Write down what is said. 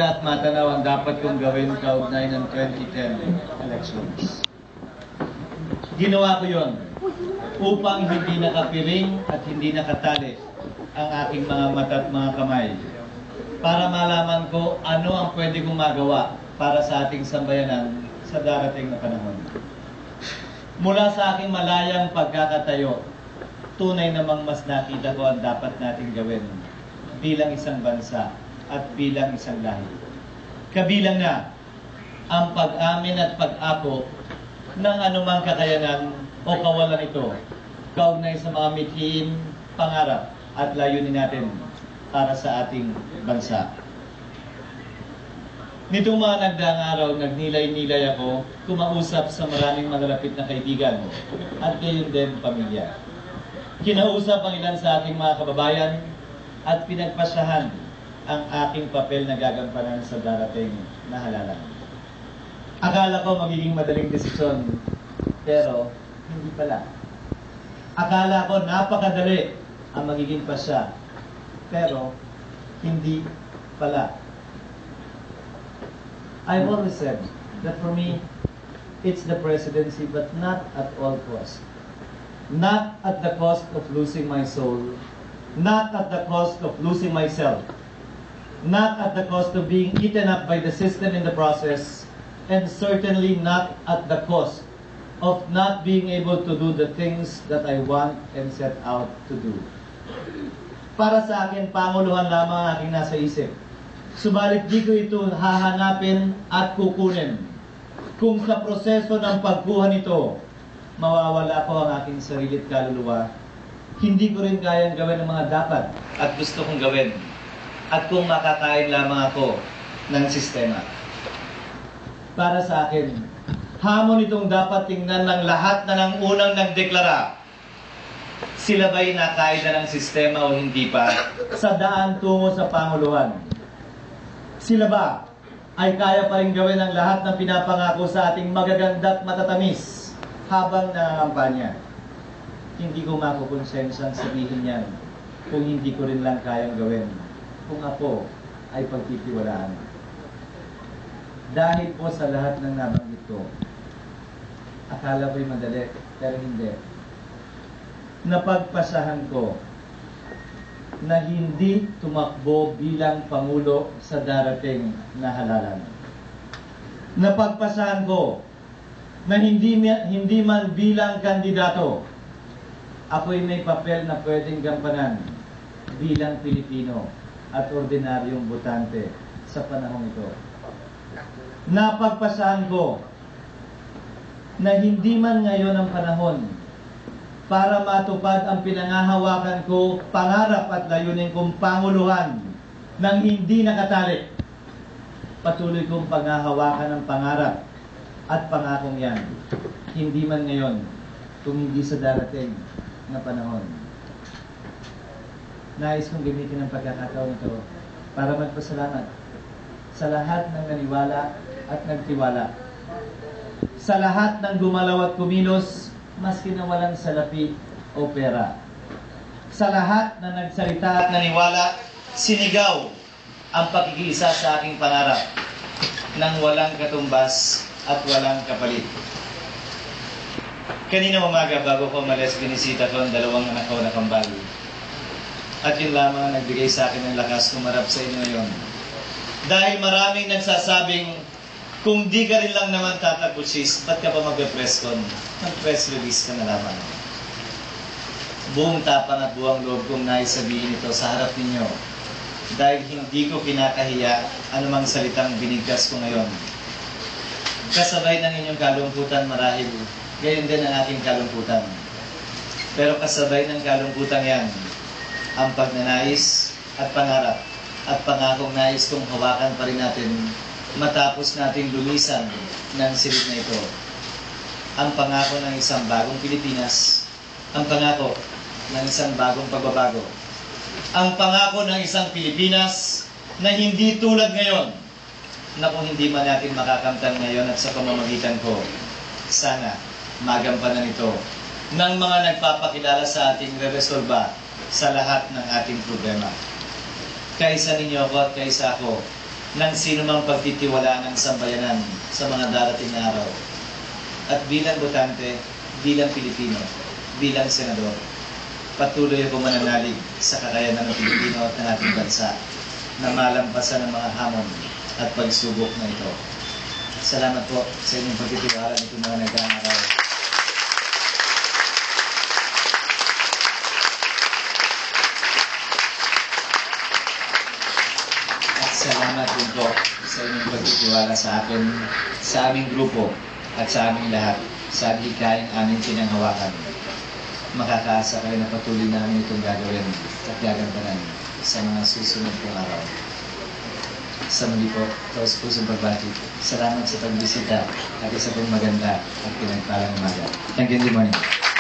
At matanaw ang dapat kong gawin kaugnay ng 2010 elections. Ginawa ko yon upang hindi nakapiring at hindi nakatali ang aking mga mata at mga kamay para malaman ko ano ang pwede kong magawa para sa ating sambayanan sa darating na panahon. Mula sa aking malayang pagkakatayo, tunay namang mas nakita ko ang dapat nating gawin bilang isang bansa at bilang isang lahi. Kabilang na ang pag-amin at pag-ako ng anumang kakayanan o kawalan ito kaugnay sa mga mithiin, pangarap at layunin natin para sa ating bansa. Nitong mga nagdaang araw, nagnilay-nilay ako, kumausap sa maraming malalapit na kaibigan at gayon din pamilya. Kinausap ang ilan sa ating mga kababayan at pinagpasyahan ang aking papel na gagampanan sa darating na halalan. Akala ko magiging madaling desisyon, pero hindi pala. Akala ko napakadali ang magiging pasya, pero hindi pala. I've always said that for me, it's the presidency, but not at all cost. Not at the cost of losing my soul, not at the cost of losing myself, not at the cost of being eaten up by the system in the process, and certainly not at the cost of not being able to do the things that I want and set out to do. Para sa akin, panguluhan lamang ang aking nasa isip. Subalit di ko ito hahanapin at kukunin kung sa proseso ng pagkuha nito, mawawala ko ang aking sarili at kaluluwa. Hindi ko rin kayang gawin ang mga dapat at gusto kong gawin. At kung makakain lamang ako ng sistema. Para sa akin, hamon itong dapat tingnan ng lahat na ng unang nagdeklara. Sila ba'y nakain na ng sistema o hindi pa sa daan tungo sa Panguluhan? Sila ba ay kaya pa rin gawin ang lahat ng pinapangako sa ating magaganda at matatamis habang nangangampanya? Hindi ko makukonsensang sabihin yan kung hindi ko rin lang kayang gawin. Kung ako ay pagtitiwalaan. Dahil po sa lahat ng nabanggit ko, akala ko'y madali, pero hindi. Napagpasahan ko na hindi tumakbo bilang Pangulo sa darating na halalan. Napagpasahan ko na hindi man bilang kandidato, ako'y may papel na pwedeng gampanan bilang Pilipino at ordinaryong botante sa panahong ito. Napagpasahan ko na hindi man ngayon ang panahon para matupad ang pinangahawakan ko, pangarap at layunin kong panguluhan ng hindi nakatali. Patuloy kong panghahawakan ng pangarap at pangakong yan. Hindi man ngayon, kung hindi sa darating na panahon. Nais kong gamitin ang pagkakataon ito para magpasalamat sa lahat ng naniwala at nagtiwala. Sa lahat ng gumalaw at kumilos, maski na walang salapi o pera. Sa lahat na nagsalita at naniwala, sinigaw ang pakikiisa sa aking pangarap nang walang katumbas at walang kapalit. Kanina umaga bago ko umalis, binisita ko ang dalawang anak ko na kambal. At yun lamang ang nagbigay sa akin ng lakas kumarap sa inyo ngayon. Dahil maraming nagsasabing, kung di ka rin lang naman tatakbo, sis, ba't ka pa mag-press con? Mag-press release ka na lamang. Buong tapang at buong loob kong naisabihin ito sa harap ninyo. Dahil hindi ko kinakahiya anumang salitang binigkas ko ngayon. Kasabay ng inyong kalungkutan marahil, gayon din ang aking kalungkutan. Pero kasabay ng kalungkutan yan, ang pagnanais at pangarap at pangakong nais kong hawakan pa rin natin matapos nating lumisan ng silid na ito. Ang pangako ng isang bagong Pilipinas, ang pangako ng isang bagong pagbabago, ang pangako ng isang Pilipinas na hindi tulad ngayon, na kung hindi man natin makakamtan ngayon at sa pamamagitan ko, sana magampanan ito ng mga nagpapakilala sa ating reresolba sa lahat ng ating problema. Kaisa ninyo ako at kaisa ako ng sino mang pagtitiwalaan ng sambayanan sa mga darating na araw. At bilang botante, bilang Pilipino, bilang senador, patuloy ako mananalig sa kakayanan ng Pilipino at ng ating bansa na malampasan ang mga hamon at pagsubok na ito. Salamat po sa inyong pagtitiwala nito mga nagdaang araw. At salamat din po sa inyong pagtitiwala sa akin, sa aming grupo at sa aming lahat, sa hikaing aming pinanghawakan. Makakaasa kayo na patuloy namin itong gagawin at gagampanan sa mga susunod pong araw. Sa muli po, taus-pusong pagbati. Salamat sa pagbisita at isa pong maganda at pinagpalang umaga. Thank you, good morning.